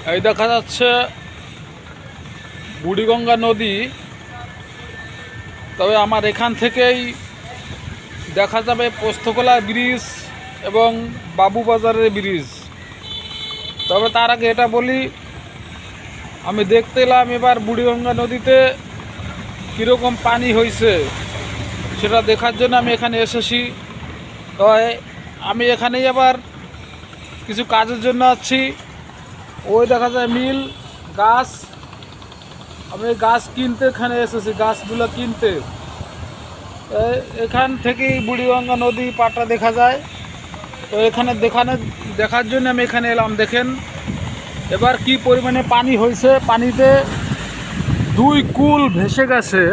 এই দেখা যাচ্ছে বুড়িগঙ্গা নদী। তবে আমার এখান থেকেই দেখা যাবে পোস্তকলা ব্রিজ এবং বাবুবাজারের ব্রিজ। তবে তার আগে এটা বলি, আমি দেখতে এলাম এবার বুড়িগঙ্গা নদীতে কীরকম পানি হয়েছে সেটা দেখার জন্য আমি এখানে এসেছি। তবে আমি এখানেই আবার কিছু কাজের জন্য আছি। ওই দেখা যায় মিল গাছ, আমি গাছ কিনতে এখানে এসেছি, গাছগুলো কিনতে। এখান থেকেই বুড়িগঙ্গা নদী পাড়টা দেখা যায়। তো এখানে দেখার জন্য আমি এখানে এলাম। দেখেন এবার কি পরিমাণে পানি হয়েছে, পানিতে 2 কুল ভেসে গেছে।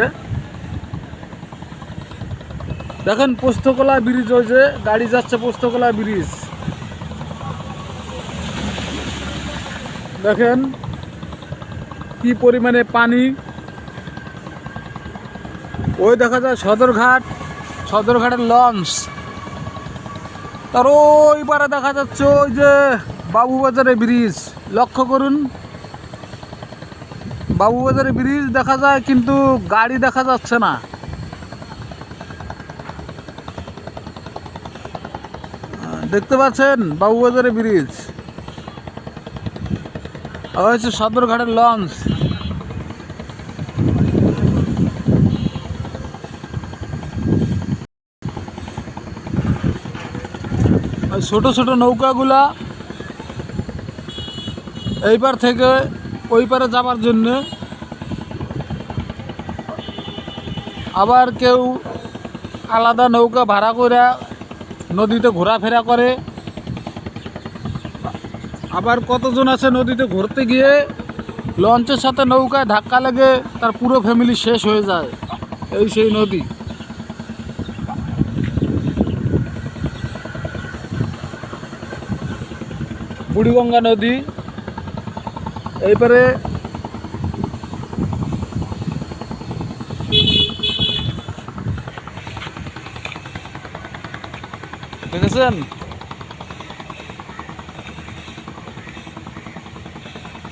দেখেন পোস্তকলা ব্রিজ, ওই যে গাড়ি যাচ্ছে পোস্তকলা ব্রিজ, দেখেন কি পরিমাণে পানি। ওই দেখা যায় সদরঘাটের লঞ্চ। তার ওই পারে দেখা যাচ্ছে ওই যে বাবুবাজারের ব্রিজ। লক্ষ্য করুন, বাবুবাজারের ব্রিজ দেখা যায় কিন্তু গাড়ি দেখা যাচ্ছে না। দেখতে পাচ্ছেন বাবুবাজারের ব্রিজ, হচ্ছে সদরঘাটের লঞ্চ। ছোট ছোট নৌকাগুলা এইবার থেকে ওই পারে যাবার জন্যে, আবার কেউ আলাদা নৌকা ভাড়া করে নদীতে ঘোরাফেরা করে। আবার কতজন আছে নদীতে ঘুরতে গিয়ে লঞ্চের সাথে নৌকায় ধাক্কা লেগে তার পুরো ফ্যামিলি শেষ হয়ে যায়। এই সেই নদী। বুড়িগঙ্গা নদী এইবারে দেখেছেন।